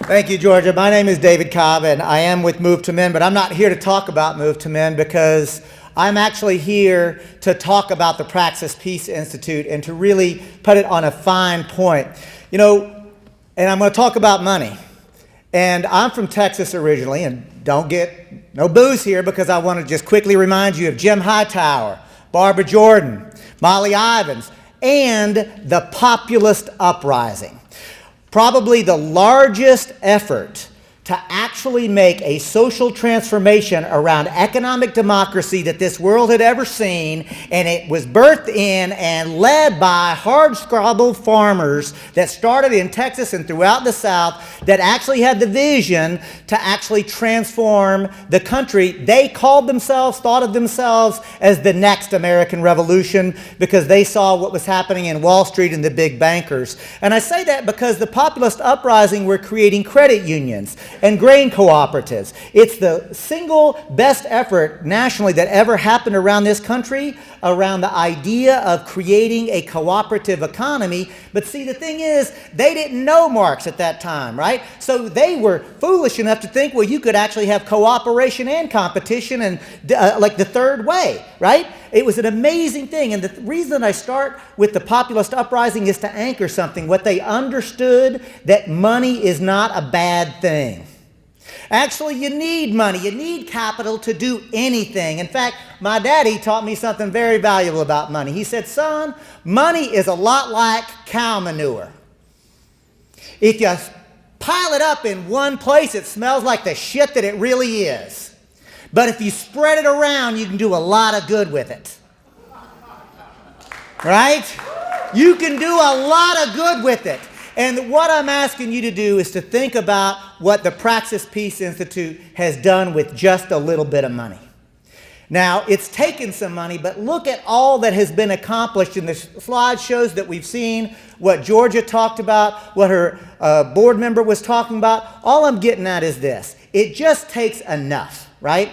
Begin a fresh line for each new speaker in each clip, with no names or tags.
Thank you, Georgia. My name is David Cobb, and I am with Move to Men, but I'm not here to talk about Move to Men because I'm actually here to talk about the Praxis Peace Institute and to really put it on a fine point. You know, and I'm going to talk about money. And I'm from Texas originally, and don't get no booze here because I want to just quickly remind you of Jim Hightower, Barbara Jordan, Molly Ivins, and the Populist Uprising. Probably the largest effort to actually make a social transformation around economic democracy that this world had ever seen, and it was birthed in and led by hard-scrabble farmers that started in Texas and throughout the South that actually had the vision to actually transform the country. They thought of themselves as the next American Revolution because they saw what was happening in Wall Street and the big bankers. And I say that because the populist uprising were creating credit unions and grain cooperatives. It's the single best effort nationally that ever happened around this country around the idea of creating a cooperative economy. But see, the thing is, they didn't know Marx at that time, right? So they were foolish enough to think, well, you could actually have cooperation and competition and like the third way, right? It was an amazing thing. And the reason I start with the populist uprising is to anchor something. What they understood, that money is not a bad thing. Actually, you need money. You need capital to do anything. In fact, my daddy taught me something very valuable about money. He said, son, money is a lot like cow manure. If you pile it up in one place, it smells like the shit that it really is. But if you spread it around, you can do a lot of good with it. Right? You can do a lot of good with it. And what I'm asking you to do is to think about what the Praxis Peace Institute has done with just a little bit of money. Now, it's taken some money, but look at all that has been accomplished in the slide shows that we've seen, what Georgia talked about, what her board member was talking about. All I'm getting at is this. It just takes enough, right?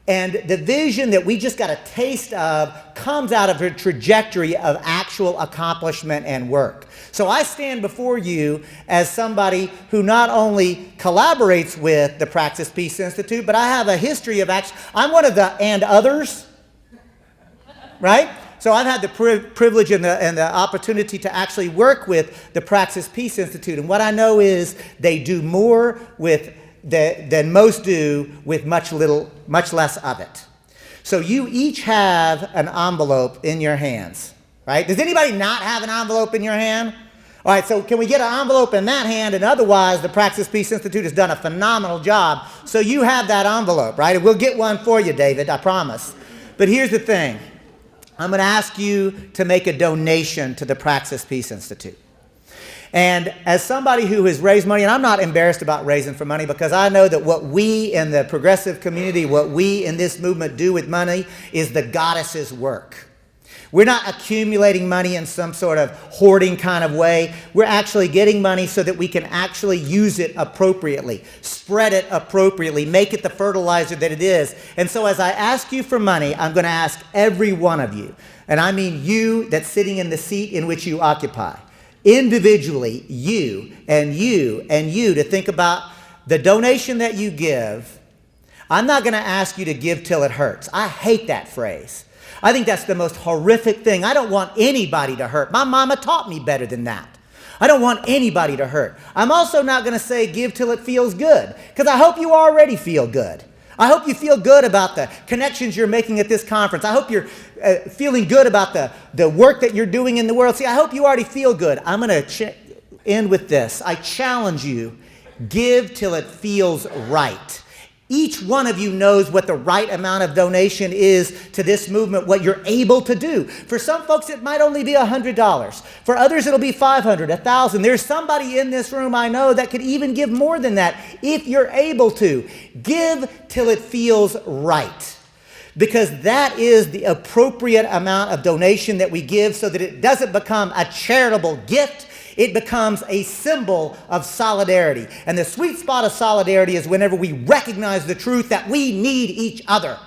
And the vision that we just got a taste of comes out of a trajectory of actual accomplishment and work. So I stand before you as somebody who not only collaborates with the Praxis Peace Institute, but I have a history of I'm one of the and others, right? So I've had the privilege and the opportunity to actually work with the Praxis Peace Institute. And what I know is they do more with than most do with much less of it. So you each have an envelope in your hands, right? Does anybody not have an envelope in your hand? All right, so can we get an envelope in that hand? And otherwise, the Praxis Peace Institute has done a phenomenal job. So you have that envelope, right? And we'll get one for you, David, I promise. But here's the thing. I'm going to ask you to make a donation to the Praxis Peace Institute. And as somebody who has raised money, and I'm not embarrassed about raising for money because I know that what we in the progressive community, what we in this movement do with money is the goddess's work. We're not accumulating money in some sort of hoarding kind of way. We're actually getting money so that we can actually use it appropriately, spread it appropriately, make it the fertilizer that it is. And so as I ask you for money, I'm going to ask every one of you, and I mean you that's sitting in the seat in which you occupy, individually, you and you and you, to think about the donation that you give. I'm not going to ask you to give till it hurts. I hate that phrase. I think that's the most horrific thing. I don't want anybody to hurt. My mama taught me better than that. I don't want anybody to hurt. I'm also not going to say give till it feels good, because I hope you already feel good. I hope you feel good about the connections you're making at this conference. I hope you're feeling good about the work that you're doing in the world. See, I hope you already feel good. I'm going to end with this. I challenge you, give till it feels right. Each one of you knows what the right amount of donation is to this movement, what you're able to do. For some folks, it might only be $100. For others, it'll be $500, $1,000. There's somebody in this room I know that could even give more than that if you're able to. Give till it feels right, because that is the appropriate amount of donation that we give so that it doesn't become a charitable gift. It becomes a symbol of solidarity. And the sweet spot of solidarity is whenever we recognize the truth that we need each other.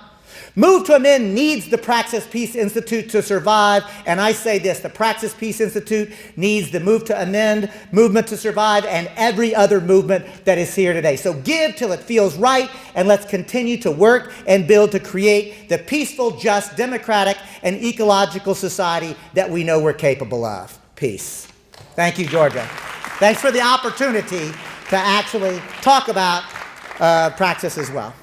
Move to Amend needs the Praxis Peace Institute to survive, and I say this, the Praxis Peace Institute needs the Move to Amend movement to survive and every other movement that is here today. So give till it feels right, and let's continue to work and build to create the peaceful, just, democratic, and ecological society that we know we're capable of. Peace. Thank you, Georgia. Thanks for the opportunity to actually talk about Praxis as well.